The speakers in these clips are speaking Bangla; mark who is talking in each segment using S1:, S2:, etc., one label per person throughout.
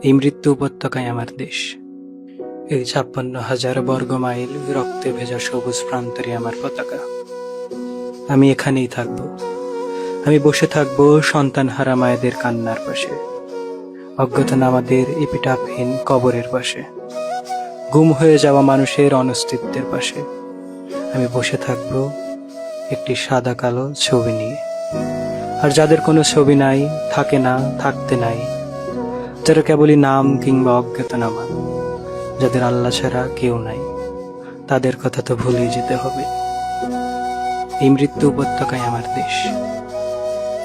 S1: এই মৃত্যু উপত্যকায় আমার দেশ। এই ৫৬,০০০ বর্গ মাইল রক্তে ভেজা সবুজ প্রান্তরে আমার পতাকা। আমি এখানেই থাকব। আমি বসে থাকব সন্তানহারা মায়েদের কান্নার পাশে, অজ্ঞাতনামাদের এপিটাফহীন কবরের পাশে, গুম হয়ে যাওয়া মানুষের অনস্তিত্বের পাশে। আমি বসে থাকব একটি সাদা কালো ছবি নিয়ে। আর যাদের কোনো ছবি নাই, থাকে না, থাকতে নাই, যারা কেবলই নাম কিংবা অজ্ঞাতনামা, যাদের আল্লাহ ছাড়া কেউ নাই, তাদের কথা তো ভুলেই যেতে হবে। এই মৃত্যু উপত্যকায় আমার দেশ।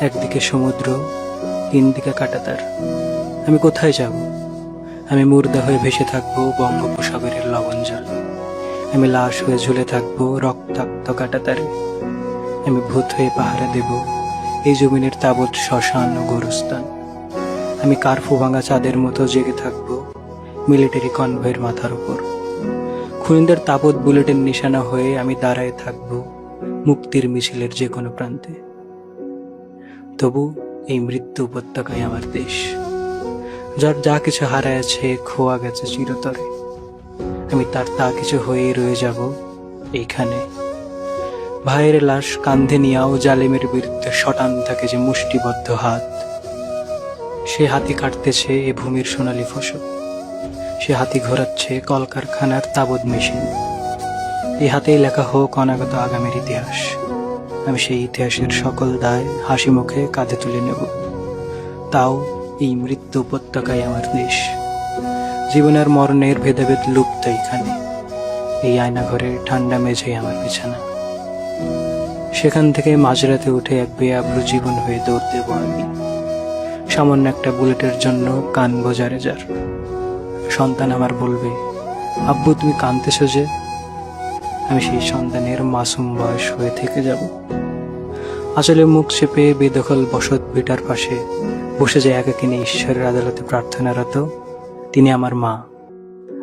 S1: একদিকে সমুদ্র, তিন দিকে কাঁটাতার। আমি কোথায় যাব? আমি মুর্দা হয়ে ভেসে থাকবো বঙ্গোপসাগরের লবণ জল। আমি লাশ হয়ে ঝুলে থাকবো রক্তাক্ত কাঁটাতারে। আমি ভূত হয়ে পাহারা দেব এই জমিনের তাবৎ শ্মশান ও গোরস্থান। আমি কার্ফু ভাঙা চাঁদের মতো জেগে থাকবো মিলিটারি কনভয়ের মাথার উপর। খুনিদের তাবৎ বুলেটের নিশানা হয়ে আমি দাঁড়ায় থাকবো মুক্তির মিছিলের যে কোনো প্রান্তে। তবু এই মৃত্যু উপত্যকায় আমার দেশ, যার যা কিছু হারাইছে, খোয়া গেছে চিরতরে। আমি তার তা কিছু হয়ে রয়ে যাব এইখানে। ভাইয়ের লাশ কান্ধে নিয়াও জালিমের বিরুদ্ধে শটান থাকে যে মুষ্টিবদ্ধ হাত। সে হাতি কাটতেছে এ ভূমির সোনালী ফসল। সে হাতি ঘোরাচ্ছে কলকারখানার তাবৎ মেশিন। এই হাতেই লেখা হোক অনাগত আগামীর ইতিহাস। আমি সেই ইতিহাসের সকল দায় হাসি মুখে কাঁধে তুলে নেব। তাও এই মৃত্যু উপত্যকায় আমার দেশ। জীবনের মরণের ভেদাভেদ লুপ্ত এইখানে। এই আয়নাঘরে ঠান্ডা মেঝেই আমার বিছানা। সেখান থেকে মাঝরাতে উঠে এক বেআব্রু জীবন হয়ে দৌড় দেব আমি। সামান্য একটা বুলেটের জন্য কান বোঝারে যার। সন্তান আমার বলবে, আব্বু তুমি কাঁদতেছ যে? আমি সেই সন্তানের মাসুম বয়স হয়ে থেকে যাব। আসলে মুখ চেপে বেদখল বসত ভিটার পাশে বসে যে একাকিনী ঈশ্বরের আদালতে প্রার্থনারত, তিনি আমার মা।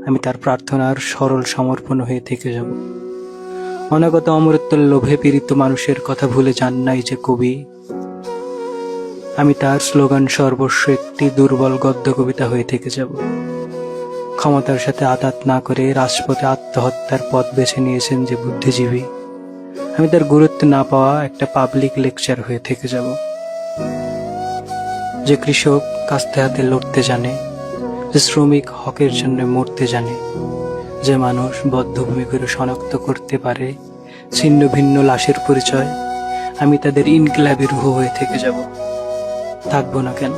S1: আমি তার প্রার্থনার সরল সমর্পণ হয়ে থেকে যাব। অনাগত অমরত্বের লোভে পীড়িত মানুষের কথা ভুলে যান নাই যে কবি। আমি তার স্লোগান সর্বস্ব একটি দুর্বল গদ্য কবিতা হয়ে থেকে যাব। ক্ষমতার সাথে আঘাত না করে রাজপথে আত্মহত্যার পথ বেছে নিয়েছেন যে বুদ্ধিজীবী, আমি তার গুরুত্ব না পাওয়া একটা পাবলিক লেকচার হয়ে থেকে যাব। যে কৃষক কাস্তে হাতে লড়তে জানে, যে শ্রমিক হকের জন্য মরতে জানে, যে মানুষ বদ্ধভূমি করে শনাক্ত করতে পারে ছিন্ন ভিন্ন লাশের পরিচয়, আমি তাদের ইনকিলাবি রূহ হয়ে থেকে যাব। থাকবো না কেন?